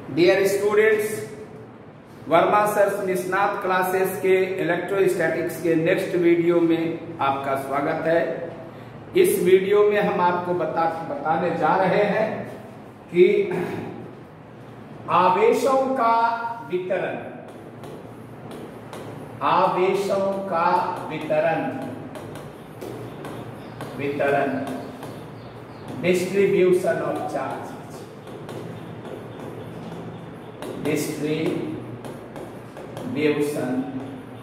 Dear students, Verma sir निष्णात classes के electrostatics के नेक्स्ट वीडियो में आपका स्वागत है। इस वीडियो में हम आपको बताने जा रहे हैं कि आवेशों का वितरण, आवेशों का वितरण distribution of charge, distribution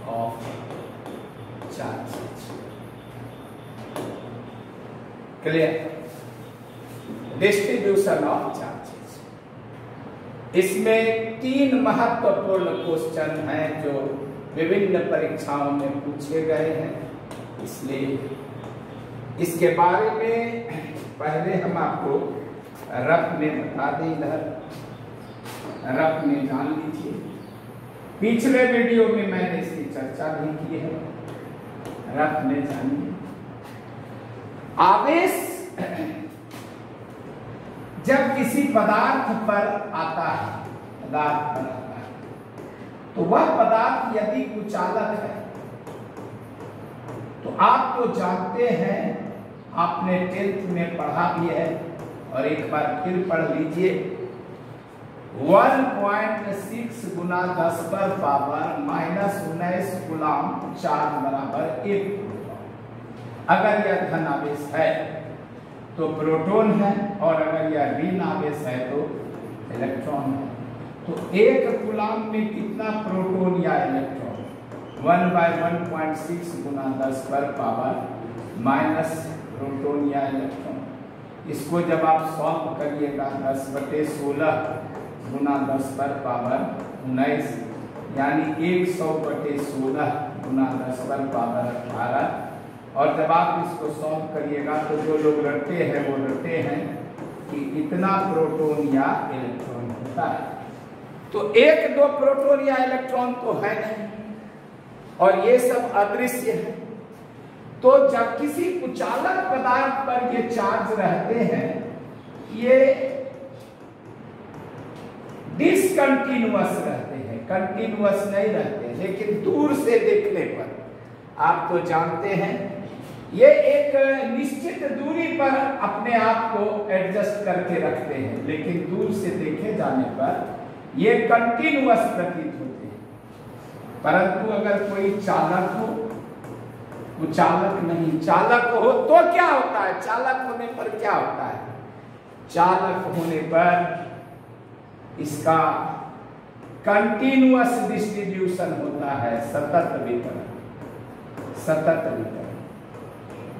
of charges. Clear? Distribution of charges, इसमें 3 महत्वपूर्ण क्वेश्चन हैं जो विभिन्न परीक्षाओं में पूछे गए हैं, इसलिए इसके बारे में पहले हम आपको रफ में बता दें। इधर रफ में जान लीजिए, पिछले वीडियो में मैंने इसकी चर्चा भी की है। रफ में जानिए, आवेश जब किसी पदार्थ पर आता है, तो वह पदार्थ यदि कुचालक है, तो आप तो जानते हैं, आपने 10th में पढ़ा भी है और एक बार फिर पढ़ लीजिए। 1.6 गुना 10 पर पावर -19 कूलम चार्ज बराबर 1 कूलम। अगर यह धन आवेश है तो प्रोटॉन है, और अगर यह ऋण आवेश है तो इलेक्ट्रॉन है। तो 1 कूलम में कितना प्रोटॉन या इलेक्ट्रॉन? 1/1.6 गुना 10 पर पावर माइनस प्रोटॉन या इलेक्ट्रॉन। इसको जब आप सॉल्व करिएगा 10/16 गुना 10 पर पावर 19, यानी 100/16 गुना 10 पर पावर 18। और जब आप इसको सॉल्व करिएगा तो जो लोग रटते हैं वो रटते हैं कि इतना प्रोटॉन या इलेक्ट्रॉन होता है। तो 1-2 प्रोटॉन या इलेक्ट्रॉन तो है नहीं, और ये सब अदृश्य है। तो जब किसी कुचालक पदार्थ पर ये चार्ज रहते हैं, ये डिसकंटिन्यूअस रहते हैं, कंटिन्यूअस नहीं रहते। लेकिन दूर से देखने पर आप तो जानते हैं, ये एक निश्चित दूरी पर अपने आप को एडजस्ट करके रखते हैं, लेकिन दूर से देखे जाने पर ये कंटिन्यूअस प्रतीत होते हैं। परंतु अगर कोई चालक हो, कुचालक नहीं, चालक हो तो क्या होता है? चालक होने पर क्या होता है? चालक होने पर इसका कंटिन्यूअस डिस्ट्रीब्यूशन होता है, सतत वितरण, सतत वितरण।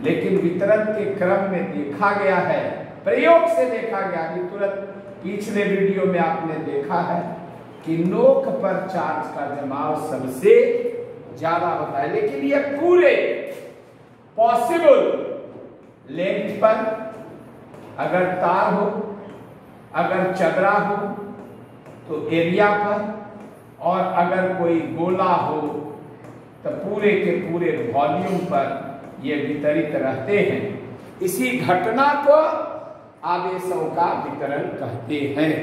लेकिन वितरण के क्रम में देखा गया है, प्रयोग से देखा गया कि तुरंत पिछले वीडियो में आपने देखा है कि नोक पर चार्ज का जमाव सबसे ज्यादा होता है। लेकिन यह पूरे पॉसिबल लेंथ पर, अगर तार हो, अगर चदरा हो तो एरिया पर, और अगर कोई गोला हो तो पूरे के पूरे वॉल्यूम पर ये वितरित रहते हैं। इसी घटना को आवेशों का वितरण कहते हैं।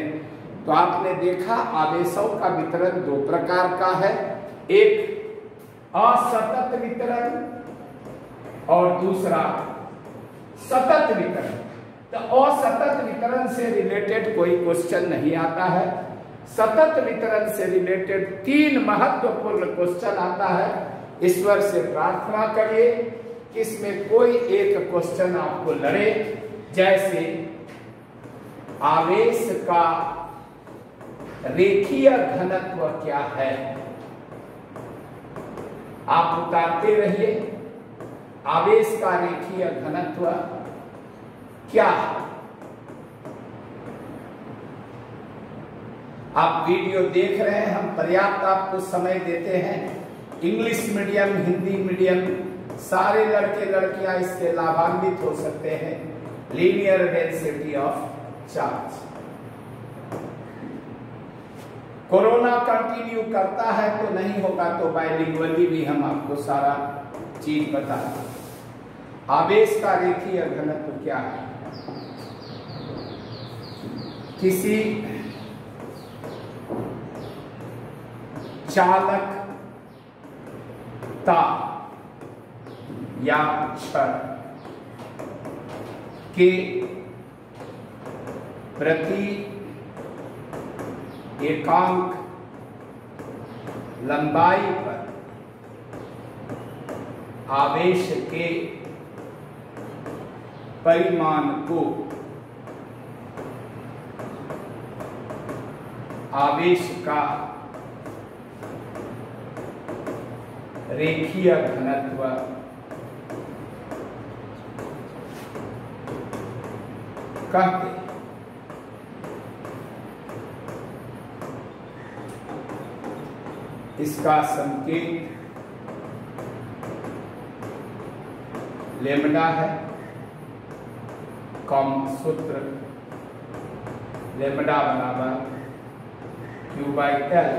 तो आपने देखा आवेशों का वितरण 2 प्रकार का है, एक असतत वितरण और दूसरा सतत वितरण। तो असतत वितरण से रिलेटेड कोई क्वेश्चन नहीं आता है। सतत वितरण से रिलेटेड 3 महत्वपूर्ण क्वेश्चन आता है। ईश्वर से प्रार्थना करिए कि इसमें कोई एक क्वेश्चन आपको लड़े। जैसे आवेश का रेखीय घनत्व क्या है, आप उतारते रहिए। आवेश का रेखीय घनत्व क्या है? आप वीडियो देख रहे हैं, हम पर्याप्त आपको समय देते हैं। इंग्लिश मीडियम, हिंदी मीडियम, सारे लड़के लड़कियां इससे लाभान्वित हो सकते हैं। Linear density of charge. Corona continue करता है तो नहीं होगा, तो बाइलिंगुअली भी हम आपको सारा चीज बता दें। आवेश का रेखीय घनत्व क्या है? किसी चालकता या क्षण के प्रति एकांक लंबाई पर आवेश के परिमाण को आवेश का रेखीय घनत्व कहते हैं। इसका संकेत लेमडा है। कॉमन सूत्र लेमडा बराबर Q/L।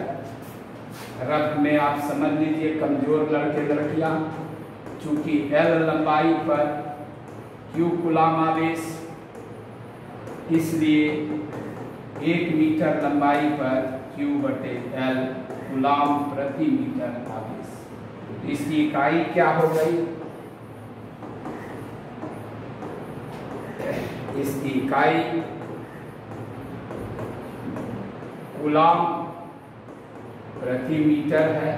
रफ में आप समझ लीजिए कमजोर लड़के लड़कियां, चूंकि L लंबाई पर Q कूलाम आवेश, इसलिए 1 मीटर लंबाई पर Q/L कूलाम प्रति मीटर आवेश। इसकी इकाई क्या हो गई? इसकी इकाई कूलाम प्रति मीटर है।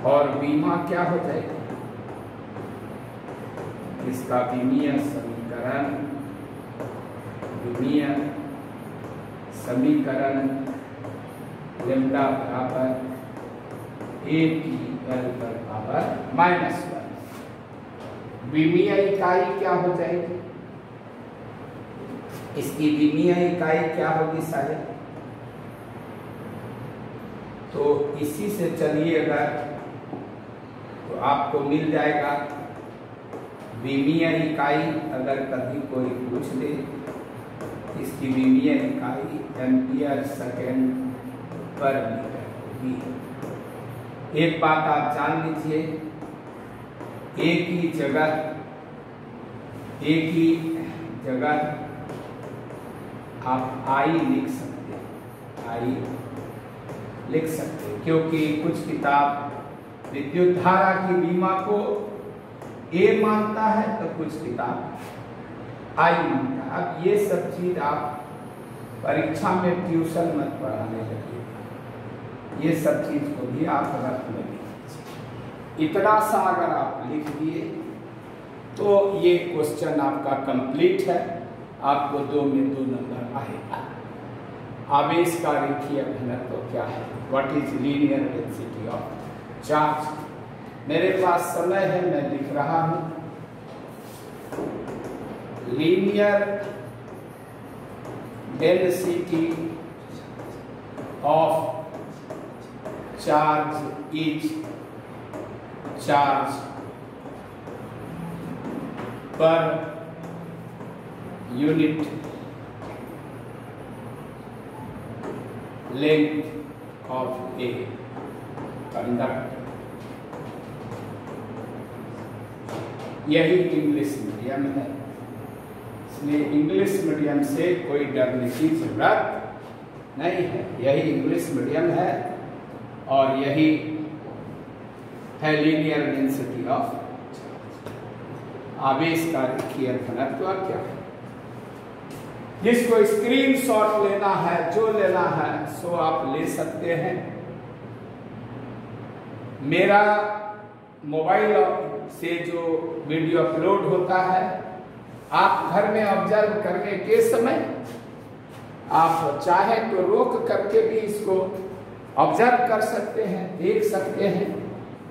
और बीमा क्या हो जाएगा? इसका बीमीय समीकरण लेमडा बराबर ATL पर पावर -1। बीमीय इकाई क्या हो जाएगी? इसकी बीमीय इकाई क्या होगी साहब? तो इसी से चलिए अगर तो आपको मिल जाएगा बीमीय इकाई। अगर कभी कोई पूछ ले इसकी बीमीय इकाई एम्पियर सेकेंड पर मीटर होगी। एक बात आप जान लीजिए, एक ही जगह आप I लिख सकते हैं, क्योंकि कुछ किताब विद्युत धारा की बीमा को A मानता है तो कुछ किताब I मानता है। अब ये सब चीज आप परीक्षा में ट्यूशन मत पढ़ाने लगे, ये सब चीज को भी आप रख में लीजिए। इतना सा अगर आप लिख दिए तो ये क्वेश्चन आपका कंप्लीट है। आपको 2 में 2 नंबर आएगा। आवेश का रेखीय घनत्व तो क्या है? What is linear density of charge? मेरे पास समय है, मैं लिख रहा हूं। Linear density of charge is charge per unit length of a conductor. यही इंग्लिश मीडियम है, इसलिए इंग्लिश मीडियम से कोई डरने की जरूरत नहीं है। यही इंग्लिश मीडियम है और यही है लीनियर डेंसिटी ऑफ आवेश का रेखीय घनत्व क्या है। जिसको स्क्रीनशॉट लेना है, जो लेना है सो आप ले सकते हैं। मेरा मोबाइल से जो वीडियो अपलोड होता है, आप घर में ऑब्जर्व करने के समय आप चाहे तो रोक करके भी इसको ऑब्जर्व कर सकते हैं, देख सकते हैं।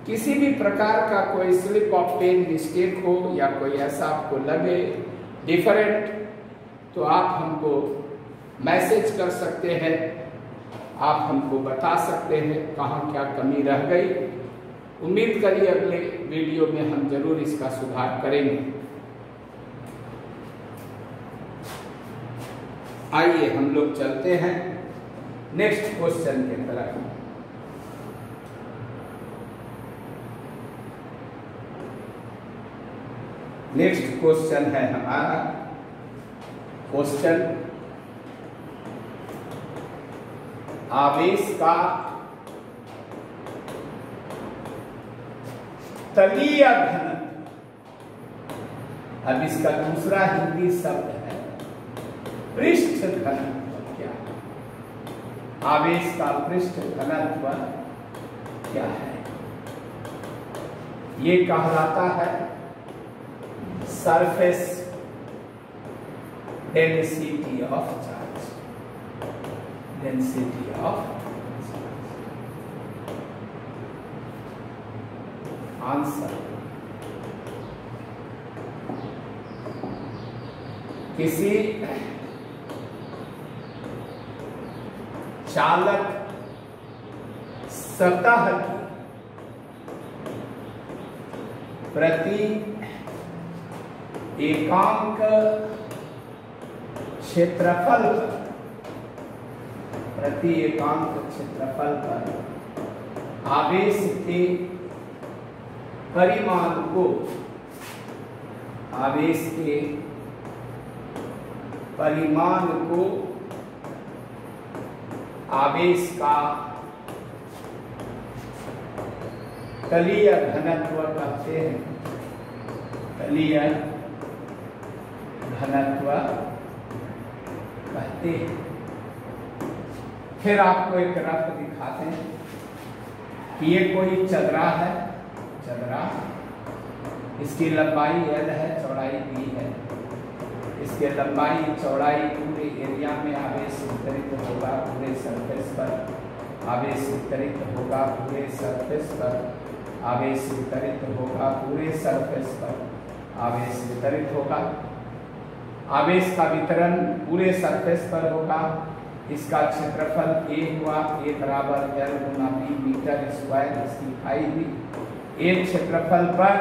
किसी भी प्रकार का कोई स्लिप ऑफ पेन मिस्टेक हो या कोई ऐसा आपको लगे डिफरेंट, तो आप हमको मैसेज कर सकते हैं, आप हमको बता सकते हैं कहाँ क्या कमी रह गई। उम्मीद करिए अगले वीडियो में हम जरूर इसका सुधार करेंगे। आइए हम लोग चलते हैं नेक्स्ट क्वेश्चन की तरफ। नेक्स्ट क्वेश्चन है हमारा क्वेश्चन आवेश का तलीय घनत्व। अब इसका दूसरा हिंदी शब्द है पृष्ठ घनत्व। क्या है? आवेश का पृष्ठ घनत्व क्या है? ये कहलाता है surface density of charge. Density of answer. किसी चालक सतह की प्रति एकांक क्षेत्रफल पर, प्रति एकांक क्षेत्रफल पर आवेश के परिमाण को, आवेश के परिमाण को आवेश का तलीय घनत्व कहते हैं। तलीय घनत्व कहते हैं। फिर आपको एक रफ दिखाते हैं कि ये कोई चदरा है। चदरा, इसकी लंबाई L है, चौड़ाई B है। इसके लंबाई चौड़ाई पूरे एरिया में आवेश वितरित होगा पूरे सरफेस पर। आवेश वितरित होगा पूरे सरफेस पर। आवेश वितरित होगा पूरे सरफेस पर। आवेश वितरित होगा। आवेश का वितरण पूरे सरफेस पर होगा। इसका क्षेत्रफल A हुआ। A बराबर L गुना B मीटर स्क्वायर। इसकी इकाई हुई। एक क्षेत्रफल पर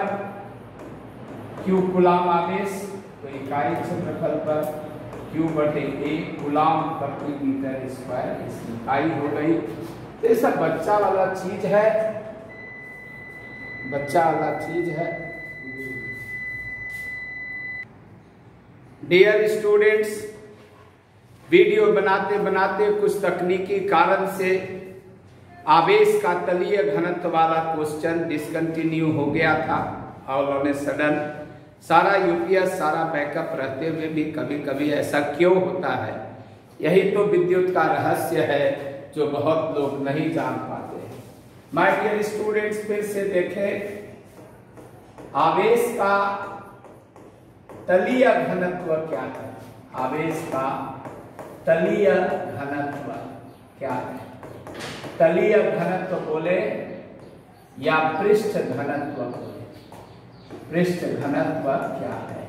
Q कूलाम आवेश, तो इकाई क्षेत्रफल पर Q बटे A कूलाम प्रति मीटर स्क्वायर, इसकी इकाई हो गई। तो ये सब बच्चा वाला चीज है, बच्चा वाला चीज है। डियर स्टूडेंट्स, वीडियो बनाते बनाते कुछ तकनीकी कारण से आवेश का तलीय घनत्व वाला क्वेश्चन डिसकंटिन्यू हो गया था। ऑल ऑन ए सडन सारा यूपीएस, सारा बैकअप रहते हुए भी कभी कभी ऐसा क्यों होता है? यही तो विद्युत का रहस्य है जो बहुत लोग नहीं जान पाते हैं। माय डियर स्टूडेंट्स, फिर से देखें, आवेश का तलीय घनत्व क्या है? आवेश का तलीय घनत्व क्या है? तलीय घनत्व बोले या पृष्ठ घनत्व बोले? पृष्ठ घनत्व क्या है?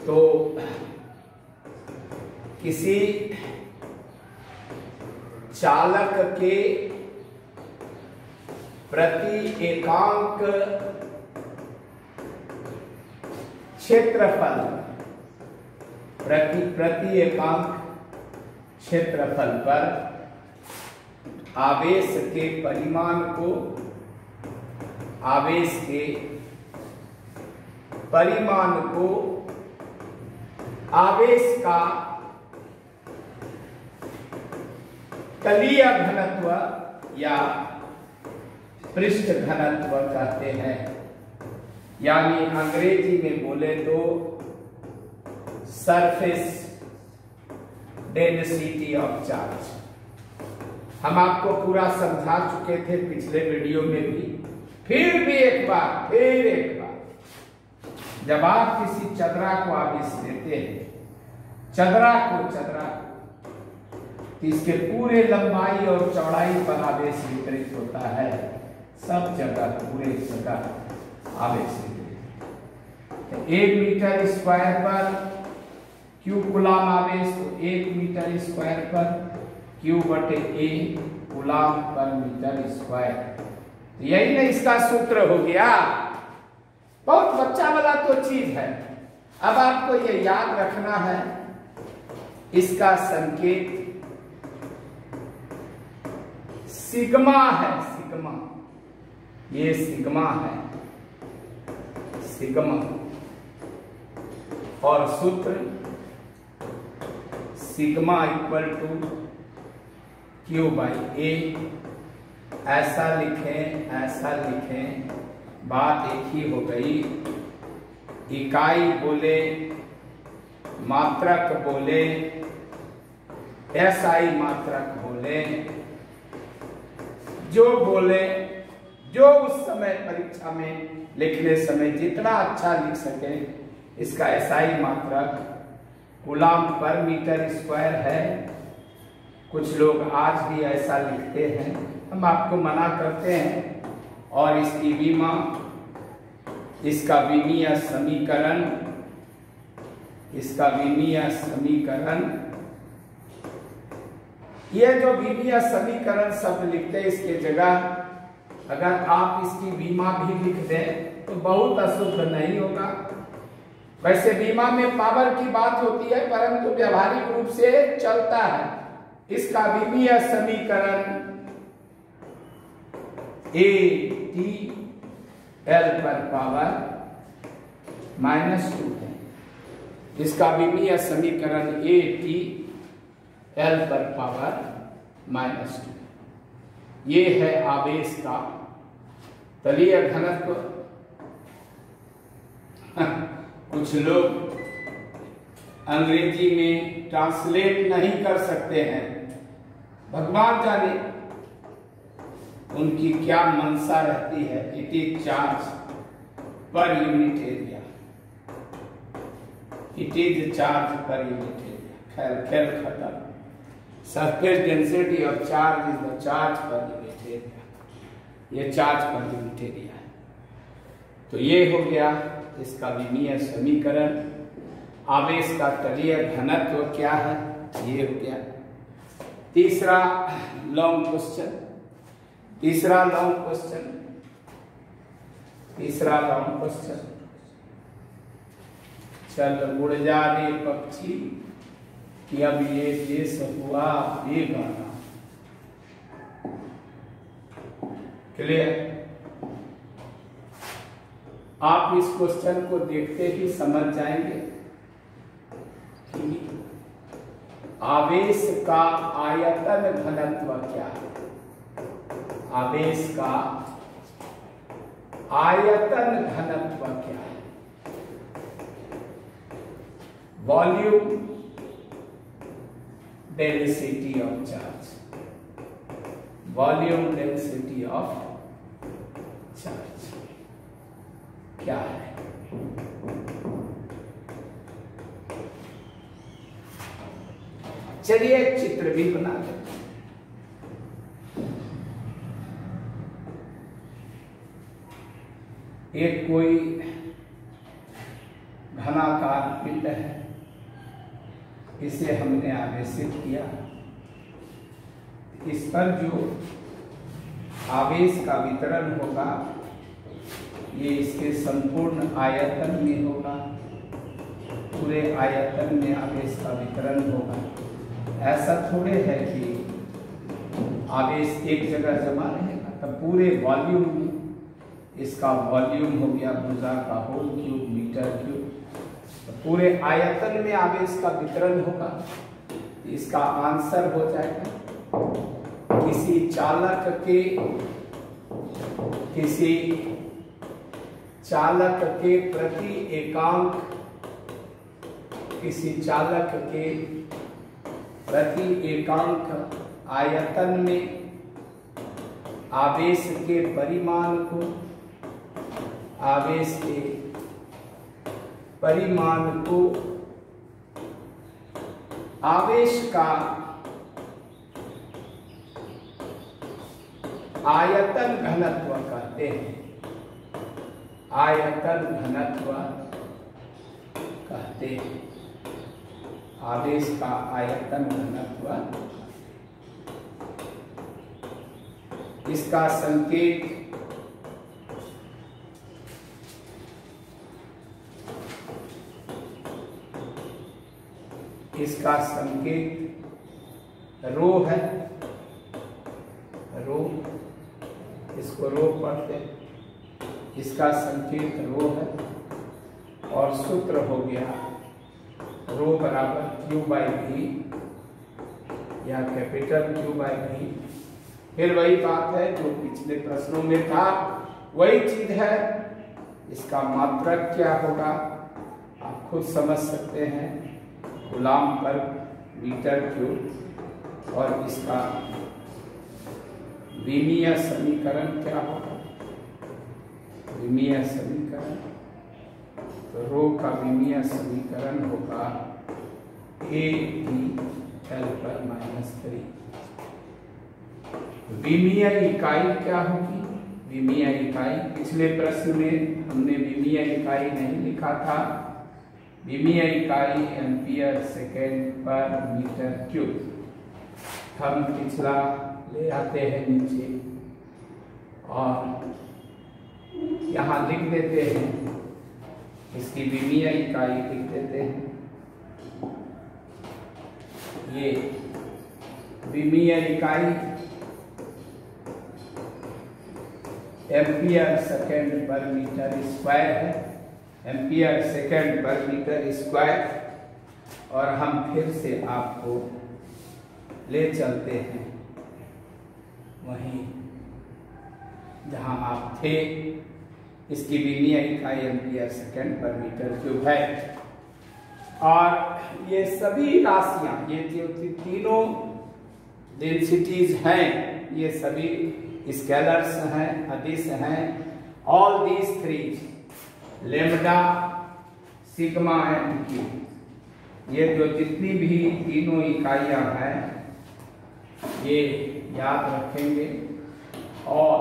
तो किसी चालक के प्रति एकांक क्षेत्रफल, प्रति एकांक क्षेत्रफल पर आवेश के परिमाण को, आवेश के परिमाण को आवेश का तलीय घनत्व या पृष्ठ घनत्व कहते हैं। यानी अंग्रेजी में बोले तो सरफेस डेंसिटी ऑफ चार्ज। हम आपको पूरा समझा चुके थे पिछले वीडियो में भी। फिर एक बार जब आप किसी चदरा को आवेश देते हैं, चदरा को इसके पूरे लंबाई और चौड़ाई पर आवेश वितरित होता है। सब जगह, पूरे जगह आवेश वितरित। 1 मीटर स्क्वायर पर Q कूलाम आवेश, तो 1 मीटर स्क्वायर पर Q बटे A कूलाम पर मीटर स्क्वायर। यही ना इसका सूत्र हो गया। बहुत बच्चा वाला तो चीज है। अब आपको ये याद रखना है, इसका संकेत सिग्मा है। सिग्मा, ये सिग्मा है, सिग्मा। और सूत्र sigma equal to Q by A ऐसा लिखें, ऐसा लिखें, बात एक ही हो गई। इकाई बोले, मात्रक बोले, एसआई मात्रक बोले, जो बोले, जो उस समय परीक्षा में लिखने समय जितना अच्छा लिख सके, इसका एसआई मात्रक कूलम पर मीटर स्क्वायर है। कुछ लोग आज भी ऐसा लिखते हैं, हम आपको मना करते हैं। और इसकी विमा, इसका विमीय समीकरण, इसका विमीय समीकरण, ये जो विमीय समीकरण शब्द लिखते हैं, इसके जगह अगर आप इसकी विमा भी लिख दें तो बहुत अशुद्ध नहीं होगा। वैसे विमा में पावर की बात होती है, परंतु व्यवहारिक रूप से चलता है। इसका विमीय समीकरण AT L पर पावर -2 है। इसका विमीय समीकरण AT L पर पावर -2। ये है आवेश का तलीय घनत्व। कुछ लोग अंग्रेजी में ट्रांसलेट नहीं कर सकते हैं, भगवान जाने उनकी क्या मंशा रहती है। It is charge per unit area, it is charge per unit area. खैर खेल खत्म। Surface density of charge is the charge per unit area. ये चार्ज पर यूनिट एरिया है। तो ये हो गया इसका विमीय समीकरण। आवेश का तलीय घनत्व क्या है, ये हो गया। तीसरा लॉन्ग क्वेश्चन, तीसरा लॉन्ग क्वेश्चन, तीसरा लॉन्ग क्वेश्चन। चल उड़ जा रे पक्षी कि अब ये देश हुआ बेगाना। क्लियर? आप इस क्वेश्चन को देखते ही समझ जाएंगे कि आवेश का आयतन घनत्व क्या है। आवेश का आयतन घनत्व क्या है? Volume density of charge, volume density of charge क्या है? चलिए एक चित्र भी बना लेते हैं। एक कोई घनाकार पिंड है, इसे हमने आवेशित किया। इस पर जो आवेश का वितरण होगा ये इसके संपूर्ण आयतन में होगा, पूरे आयतन में आवेश का वितरण होगा। ऐसा थोड़े है कि आवेश एक जगह जमा रहेगा, तब पूरे वॉल्यूम में इसका वॉल्यूम हो गया भुजा का होल क्यूब मीटर क्यूब, तो पूरे आयतन में आवेश का वितरण होगा। इसका आंसर हो जाएगा किसी चालक के प्रति एकांक, किसी चालक के प्रति एकांक आयतन में आवेश के परिमाण को, आवेश के परिमाण को आवेश का आयतन घनत्व कहते हैं। आयतन घनत्व कहते हैं। आवेश का आयतन घनत्व, इसका संकेत रो है, रो, इसको रो पढ़ते हैं। इसका संकेत रो है और सूत्र हो गया रो बराबर Q/V या कैपिटल Q/V फिर वही बात है जो पिछले प्रश्नों में था, वही चीज है। इसका मात्रक क्या होगा आप खुद समझ सकते हैं, कूलम्ब पर मीटर क्यूब। और इसका विमीय समीकरण क्या होगा, विमीय समीकरण, तो रो का विमीय समीकरण होगा A/L/-3। विमीय इकाई क्या होगी, विमीय इकाई पिछले प्रश्न में हमने विमीय इकाई नहीं लिखा था। विमीय इकाई एम्पियर सेकेंड पर मीटर क्यूब। हम पिछला ले आते हैं नीचे और यहाँ लिख देते हैं, इसकी विमीय इकाई लिख देते हैं। ये विमीय इकाई एम्पियर सेकेंड पर मीटर स्क्वायर है, एम्पियर सेकेंड पर मीटर स्क्वायर। और हम फिर से आपको ले चलते हैं वहीं जहां आप थे। इसकी विमीय इकाई एम्पियर सेकेंड पर मीटर क्यूब है। और ये सभी राशियां, ये जो तीनों डेंसिटीज हैं, ये सभी स्केलर्स हैं, अदिश हैं। All these three, lambda, sigma and Q, ये जो जितनी भी तीनों इकाइयां हैं ये याद रखेंगे। और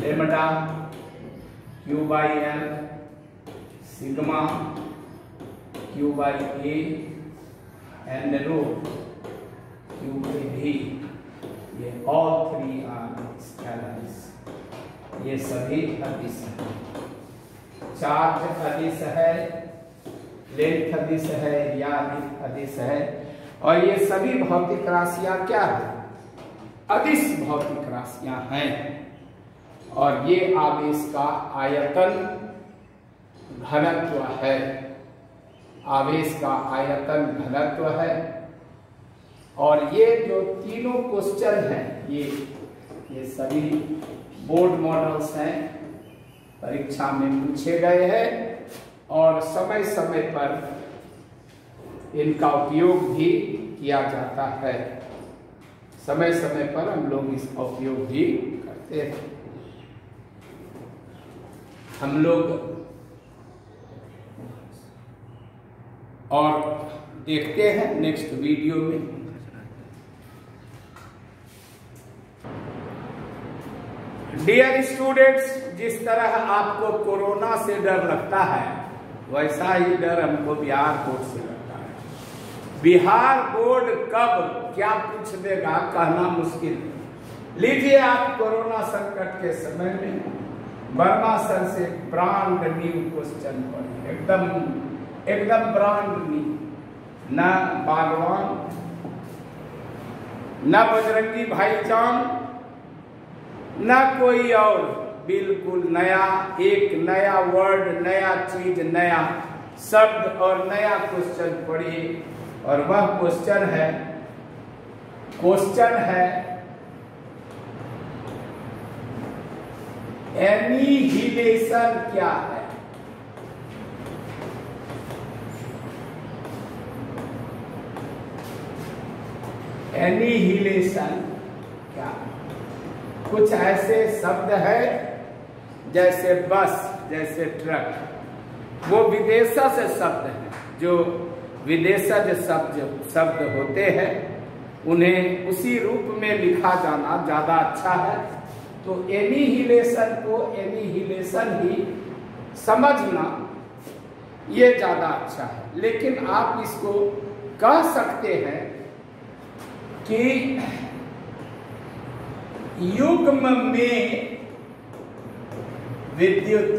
lambda Q/L, sigma Q/A and row Q/V, ये ऑल थ्री आर स्केलर्स, ये सभी अदिश हैं। चार्ज अदिश है, लेंथ अदिश है, एरिया अदिश है। और ये सभी भौतिक राशियां क्या है, अदिश भौतिक राशियां हैं। और ये आवेश का आयतन घनत्व है, आवेश का आयतन घनत्व है। और ये जो तीनों क्वेश्चन हैं, ये सभी बोर्ड मॉडल्स हैं, परीक्षा में पूछे गए हैं और समय समय पर इनका उपयोग भी किया जाता है। समय समय पर हम लोग इसका उपयोग भी करते हैं। हम लोग और देखते हैं नेक्स्ट वीडियो में। डियर स्टूडेंट्स, जिस तरह आपको कोरोना से डर लगता है वैसा ही डर हमको बिहार बोर्ड से लगता है। बिहार बोर्ड कब क्या पूछ देगा कहना मुश्किल। लीजिए आप कोरोना संकट के समय में वर्मा सर से ब्रांड न्यू क्वेश्चन पढ़िए, एकदम ब्रांड न्यू, न बागवान न बजरंगी भाईजान न कोई और, बिल्कुल नया, एक नया वर्ड, नया चीज, नया शब्द और नया क्वेश्चन पढ़िए। और वह क्वेश्चन है एनिहिलेशन क्या है। एनिहिलेशन क्या है? कुछ ऐसे शब्द है जैसे बस, जैसे ट्रक, वो विदेशज शब्द हैं। जो विदेशज शब्द होते हैं उन्हें उसी रूप में लिखा जाना ज्यादा अच्छा है। तो एनिहिलेशन को एनिहिलेशन ही समझना ये ज्यादा अच्छा है। लेकिन आप इसको कह सकते हैं कि युग्म में विद्युत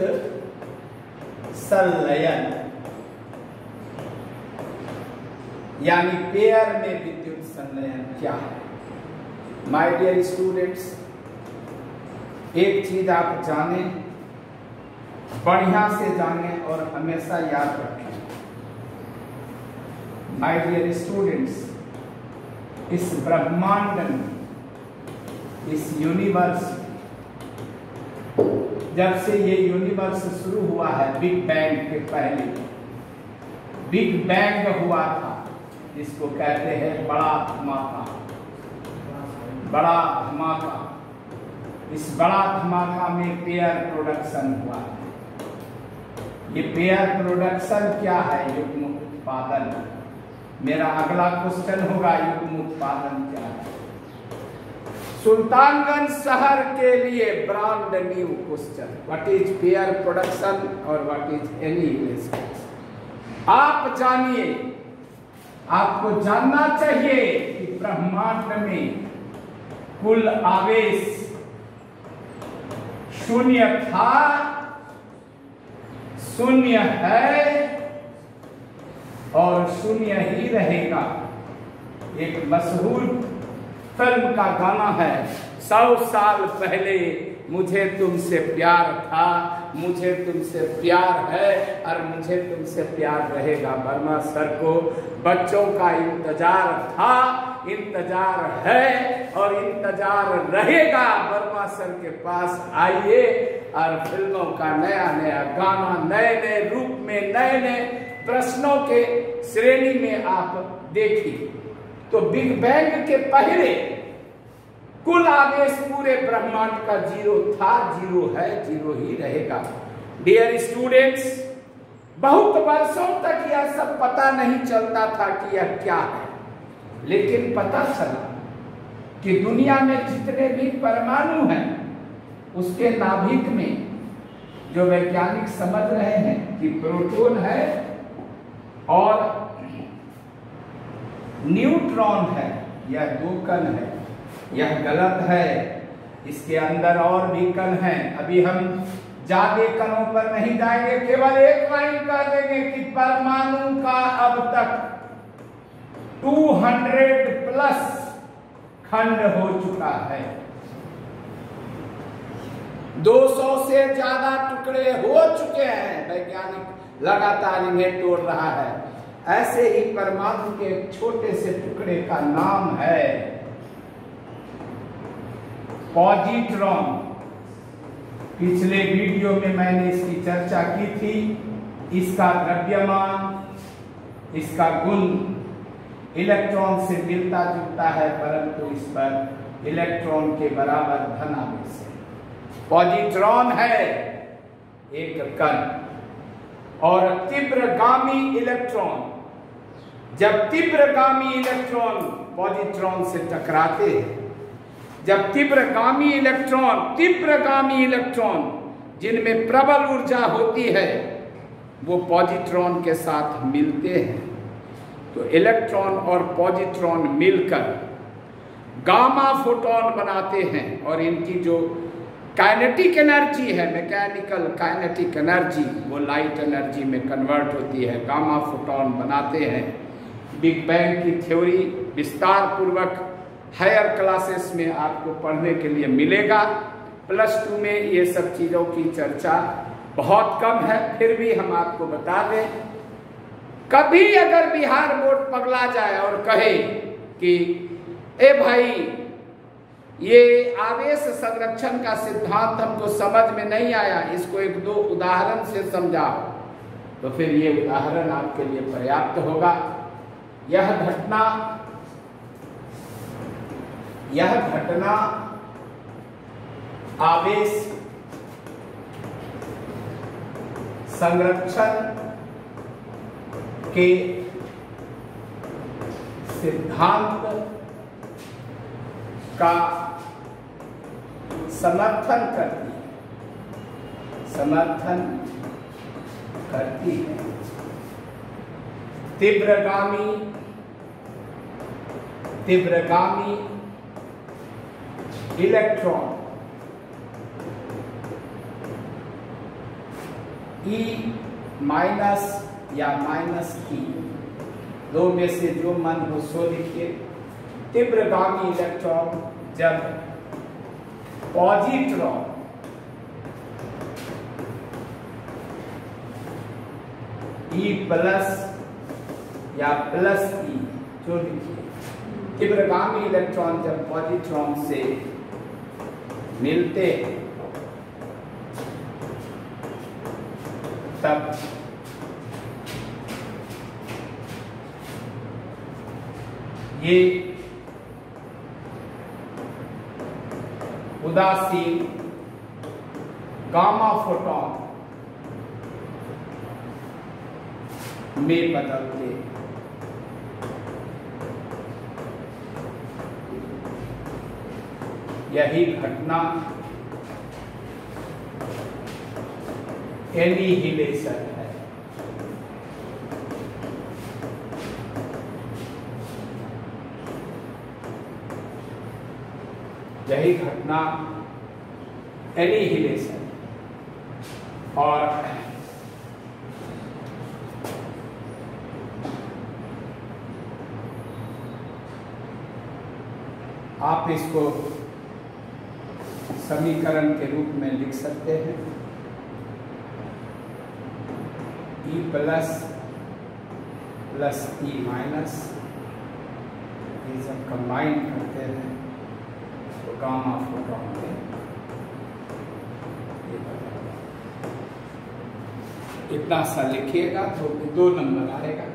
संलयन, यानी पेयर में विद्युत संलयन क्या है। माय डियर स्टूडेंट्स, एक चीज आप जाने, बढ़िया से जाने और हमेशा याद रखें। माय डियर स्टूडेंट्स, इस ब्रह्मांड में, इस यूनिवर्स, जब से ये यूनिवर्स शुरू हुआ है, बिग बैंग के पहले बिग बैंग हुआ था, जिसको कहते हैं बड़ा धमाका। बड़ा धमाका, इस बड़ा धमाका में पेयर प्रोडक्शन हुआ है। ये पेयर प्रोडक्शन क्या है? युग्म उत्पादन। मेरा अगला क्वेश्चन होगा, युग्म उत्पादन क्या है? सुल्तानगंज शहर के लिए brand new question, what is pair production और व्हाट इज एनिहिलेशन? आप जानिए, आपको जानना चाहिए कि ब्रह्मांड में कुल आवेश शून्य था, शून्य है और शून्य ही रहेगा। एक मशहूर फिल्म का गाना है, 100 साल पहले मुझे तुमसे प्यार था, मुझे तुमसे प्यार है और मुझे तुमसे प्यार रहेगा। वर्मा सर को बच्चों का इंतजार था, इंतजार है और इंतजार रहेगा। वर्मा सर के पास आइए और फिल्मों का नया नया गाना, नए नए रूप में, नए नए प्रश्नों के श्रेणी में आप देखिए। तो बिग बैंग के पहले कुल आवेश पूरे ब्रह्मांड का जीरो था, जीरो है, जीरो ही रहेगा। डियर स्टूडेंट्स, बहुत वर्षों तक यह सब पता नहीं चलता था कि यह क्या है, लेकिन पता चला कि दुनिया में जितने भी परमाणु हैं, उसके नाभिक में जो वैज्ञानिक समझ रहे हैं कि प्रोटॉन है और न्यूट्रॉन है, यह 2 कण है। यह गलत है, इसके अंदर और भी कण हैं। अभी हम ज्यादा कणों पर नहीं जाएंगे, केवल एक लाइन कह देंगे कि परमाणु का अब तक 200 प्लस खंड हो चुका है। 200 से ज्यादा टुकड़े हो चुके हैं। वैज्ञानिक लगातार इन्हें तोड़ रहा है। ऐसे ही परमाणु के छोटे से टुकड़े का नाम है पॉजिट्रॉन। पिछले वीडियो में मैंने इसकी चर्चा की थी। इसका द्रव्यमान, इसका गुण इलेक्ट्रॉन से मिलता जुलता है, परंतु इस पर इलेक्ट्रॉन के बराबर धन आवेश है। पॉजिट्रॉन है एक कण और तीव्रगामी इलेक्ट्रॉन। जब तीव्रगामी इलेक्ट्रॉन पॉजिट्रॉन से टकराते हैं, जब तीव्रगामी इलेक्ट्रॉन जिनमें प्रबल ऊर्जा होती है, वो पॉजिट्रॉन के साथ मिलते हैं, तो इलेक्ट्रॉन और पॉजिट्रॉन मिलकर गामा फोटॉन बनाते हैं और इनकी जो काइनेटिक एनर्जी है, मैकेनिकल काइनेटिक एनर्जी, वो लाइट एनर्जी में कन्वर्ट होती है, गामा फोटॉन बनाते हैं। बिग बैंग की थ्योरी विस्तार पूर्वक हायर क्लासेस में आपको पढ़ने के लिए मिलेगा। +2 में ये सब चीज़ों की चर्चा बहुत कम है, फिर भी हम आपको बता दें, कभी अगर बिहार बोर्ड पगला जाए और कहे कि ए भाई ये आवेश संरक्षण का सिद्धांत हमको समझ में नहीं आया, इसको 1-2 उदाहरण से समझाओ, तो फिर ये उदाहरण आपके लिए पर्याप्त होगा। यह घटना आवेश संरक्षण के सिद्धांत का समर्थन करती है। तीव्रगामी इलेक्ट्रॉन E माइनस या -E, 2 में से जो मन हो सो लिखिए। तीव्रगामी इलेक्ट्रॉन जब पॉजिट्रॉन E+ या +E जो लिखिए, तीव्रगामी इलेक्ट्रॉन जब पॉजिट्रॉन से मिलते तब ये उदासीन गामा फोटॉन में बदलते। यही घटना एनिहिलेशन है। यही घटना एनिहिलेशन और आप इसको समीकरण के रूप में लिख सकते हैं। E plus plus E minus, ये जब कंबाइन करते हैं तो गामा फोटॉन में इतना सा लिखिएगा तो 2 नंबर आएगा।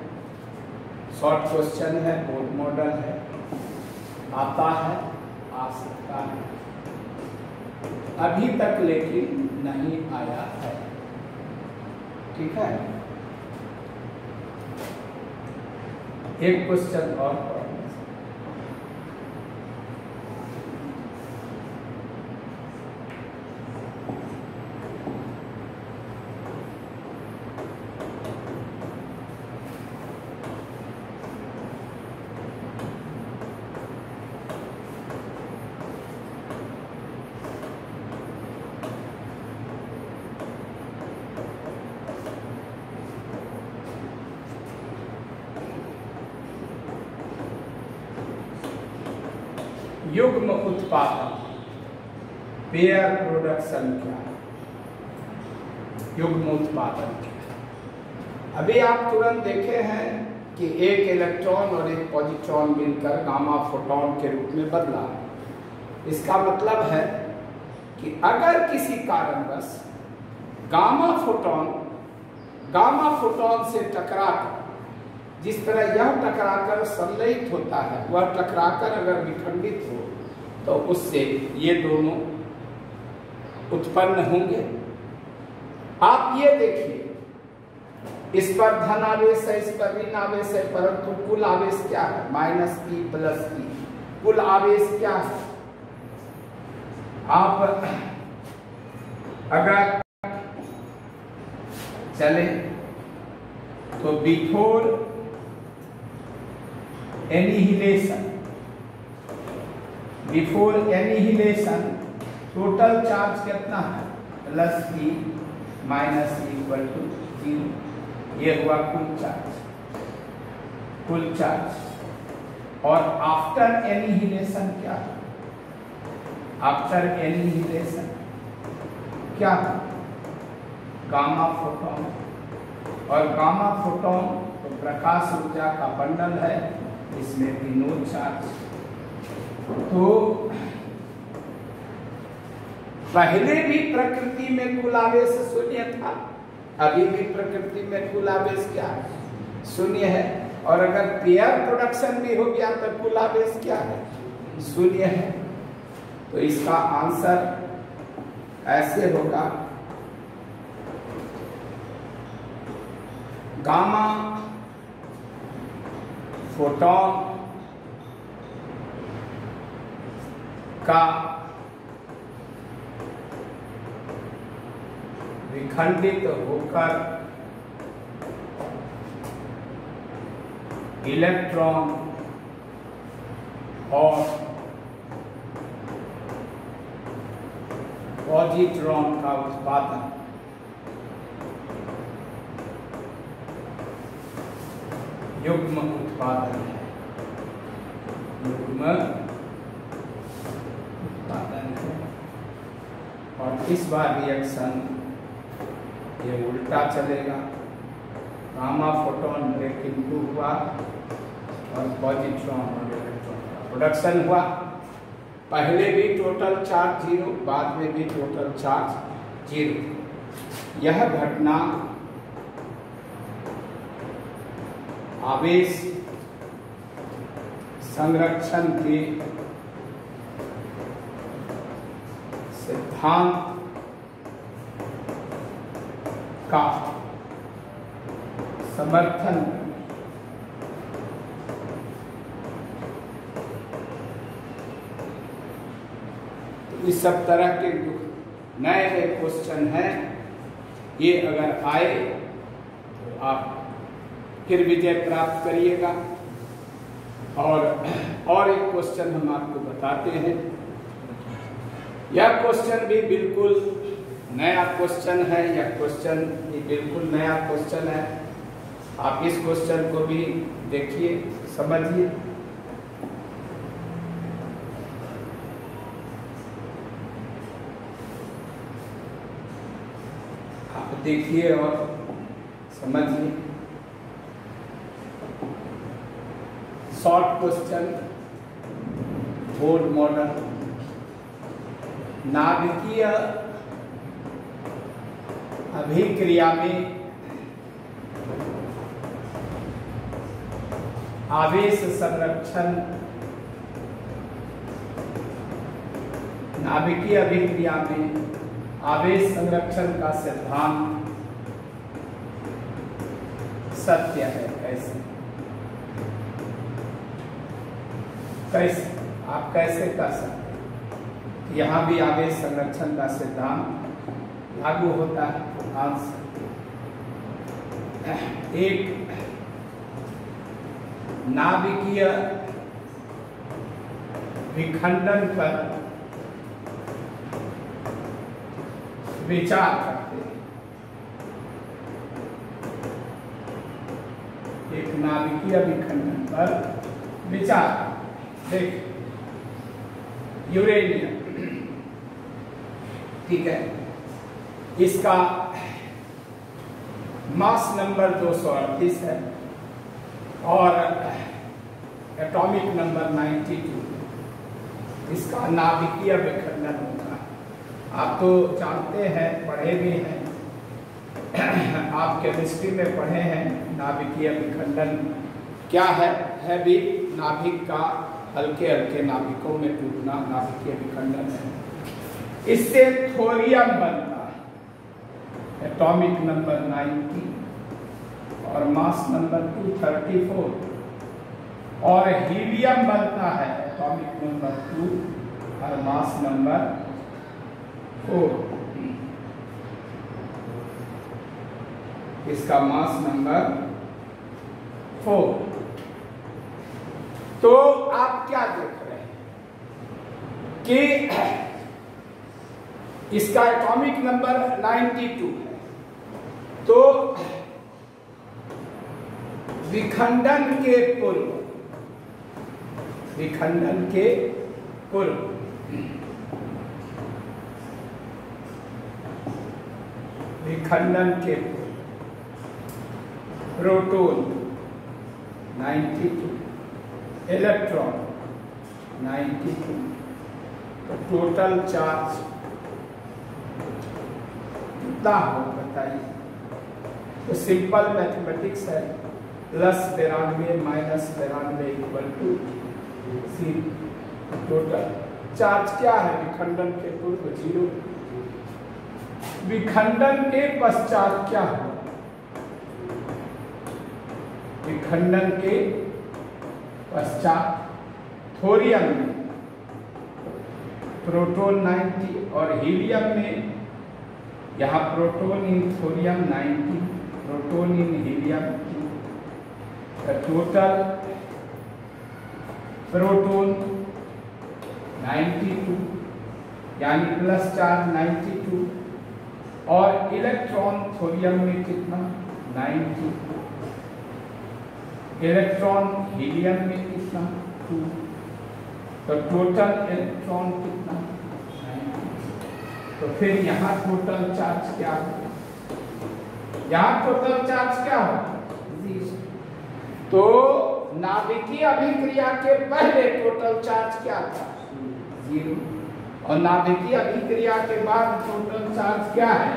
शॉर्ट क्वेश्चन है, बोर्ड मॉडल है, आता है, आ सकता है, अभी तक लेकिन नहीं आया है। ठीक है, एक क्वेश्चन और पढ़ो। युग्म उत्पादन, पेयर प्रोडक्शन क्या है? युग्म उत्पादन क्या है? अभी आप तुरंत देखे हैं कि एक इलेक्ट्रॉन और एक पॉजिट्रॉन मिलकर गामा फोटॉन के रूप में बदला। इसका मतलब है कि अगर किसी कारणवश गामा फोटॉन से टकराकर, जिस तरह यह टकराकर संलयित होता है, वह टकराकर अगर विखंडित हो तो उससे ये दोनों उत्पन्न होंगे। आप ये देखिए, इस पर धन आवेश है, इस पर ऋण आवेश है, परंतु कुल आवेश क्या है? Minus E plus E। कुल आवेश क्या है? आप अगर चले तो बिफोर एनिहिलेशन टोटल चार्ज कितना है? Plus E minus equal to 0। ये हुआ कुल चार्ज। और आफ्टर एनिहिलेशन क्या है? आफ्टर एनिहिलेशन क्या है? Gamma photon. और गामा फोटॉन तो प्रकाश ऊर्जा का बंडल है, इसमें विनोद चार्ज। तो पहले भी प्रकृति में कुल आवेश शून्य था, अभी भी प्रकृति में कुल आवेश क्या है? शून्य है। और अगर पेयर प्रोडक्शन भी हो गया तो कुल आवेश क्या है? शून्य है। तो इसका आंसर ऐसे होगा, गामा फोटॉन का विखंडित होकर इलेक्ट्रॉन और पॉजिट्रॉन का उत्पादन युग्म उत्पादन है। युग्म उत्पादन है। और इस बार रिएक्शन ये उल्टा चलेगा। गामा फोटॉन ब्रेकिंग 2 हुआ और पॉजिट्रॉन और इलेक्ट्रॉन प्रोडक्शन हुआ। पहले भी टोटल चार्ज 0, बाद में भी टोटल चार्ज 0। यह घटना आवेश संरक्षण के सिद्धांत का समर्थन इस सब तरह के जो नए नए क्वेश्चन हैं, ये अगर आए तो आप फिर विजय प्राप्त करिएगा। और एक क्वेश्चन हम आपको बताते हैं। यह क्वेश्चन भी बिल्कुल नया क्वेश्चन है। यह क्वेश्चन भी बिल्कुल नया क्वेश्चन है। आप इस क्वेश्चन को भी देखिए, समझिए। आप देखिए और समझिए। Short question, board model. नाभिकीय अभिक्रिया में आवेश संरक्षण, नाभिकीय अभिक्रिया में आवेश संरक्षण का सिद्धांत सत्य है। कैसे कैसे आप कैसे कर सकते हैं? यहाँ भी आवेश संरक्षण का सिद्धांत लागू होता है। एक नाभिकीय विखंडन पर विचार करते हैं। एक नाभिकीय विखंडन पर विचार, देख यूरेनियम, ठीक है, इसका मास नंबर 238 है और एटॉमिक नंबर 92। इसका नाभिकीय विखंडन होगा। आप तो जानते हैं, पढ़े भी हैं, आप केमिस्ट्री में पढ़े हैं नाभिकीय विखंडन क्या है भी नाभिक का हल्के हल्के नाभिकों में टूटना नाभिकीय विखंडन है। इससे थोरियम बनता है, एटॉमिक नंबर 90 और मास नंबर 234, और हीलियम बनता है, एटॉमिक नंबर 2 और मास नंबर 4। इसका मास नंबर 4। तो आप क्या देख रहे हैं कि इसका एटॉमिक नंबर 92 है। तो विखंडन के पूर्व, विखंडन के पूर्व विखंडन के प्रोटॉन 92, इलेक्ट्रॉन 92, तो टोटल चार्ज कितना हो बताइए? तो सिंपल मैथमेटिक्स है, +92 -92 इक्वल टू 0। टोटल चार्ज क्या है? विखंडन के पूर्व 0, विखंडन के पश्चात क्या हो? विखंडन के पश्चात थोरियम में प्रोटॉन 90 और हीलियम में, यहाँ प्रोटॉन इन थोरियम 90, प्रोटॉन इन हीलियम 2, टोटल प्रोटॉन 92 यानी प्लस चार्ज 92, और इलेक्ट्रॉन थोरियम में कितना? 90, इलेक्ट्रॉन हीलियम में कितना? 2, तो टोटल इलेक्ट्रॉन कितना? 90। तो फिर यहाँ टोटल चार्ज क्या होगा? यहाँ टोटल चार्ज क्या होगा? 0। तो नाभिकीय अभिक्रिया के पहले टोटल चार्ज क्या था? 0। और नाभिकीय अभिक्रिया के बाद टोटल चार्ज क्या है?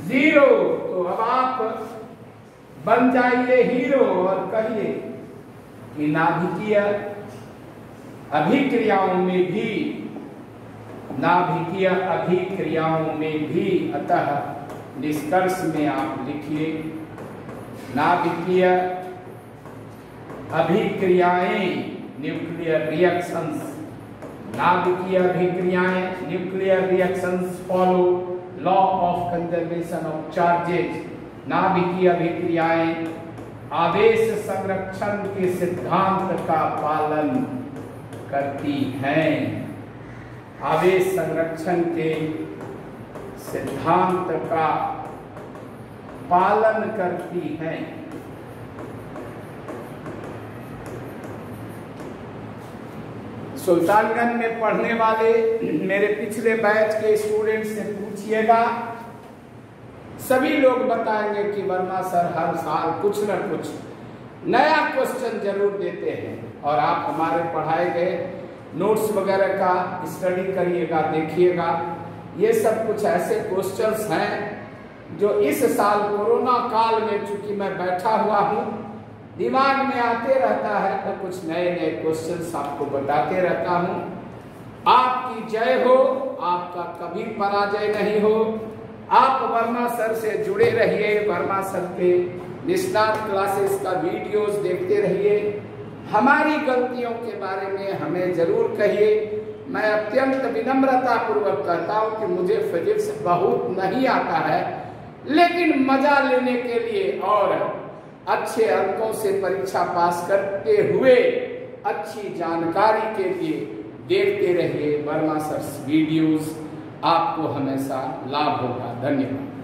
0। तो अब आप बन जाइए हीरो और कहिए कि नाभिकीय अभिक्रियाओं में भी अतः निष्कर्ष में आप लिखिए नाभिकीय अभिक्रियाएं न्यूक्लियर रिएक्शंस, नाभिकीय अभिक्रियाएं nuclear reactions follow law of conservation of charges. नाभिकीय अभिक्रियाएं आवेश संरक्षण के सिद्धांत का पालन करती हैं। आवेश संरक्षण के सिद्धांत का पालन करती हैं। सुल्तानगंज में पढ़ने वाले मेरे पिछले बैच के स्टूडेंट से पूछिएगा, सभी लोग बताएंगे कि वर्मा सर हर साल कुछ न कुछ नया क्वेश्चन जरूर देते हैं और आप हमारे पढ़ाए गए नोट्स वगैरह का स्टडी करिएगा, देखिएगा। ये सब कुछ ऐसे क्वेश्चंस हैं जो इस साल कोरोना काल में चूंकि मैं बैठा हुआ हूँ, दिमाग में आते रहता है तो कुछ नए नए क्वेश्चंस आपको बताते रहता हूँ। आपकी जय हो, आपका कभी पराजय नहीं हो। आप वर्मा सर से जुड़े रहिए, वर्मा सर के निष्णात क्लासेस का वीडियोस देखते रहिए। हमारी गलतियों के बारे में हमें जरूर कहिए। मैं अत्यंत विनम्रता पूर्वक कहता हूँ कि मुझे फिजिक्स बहुत नहीं आता है, लेकिन मजा लेने के लिए और अच्छे अंकों से परीक्षा पास करते हुए अच्छी जानकारी के लिए देखते रहिए वर्मा सर वीडियोस। आपको हमेशा लाभ होगा। धन्यवाद।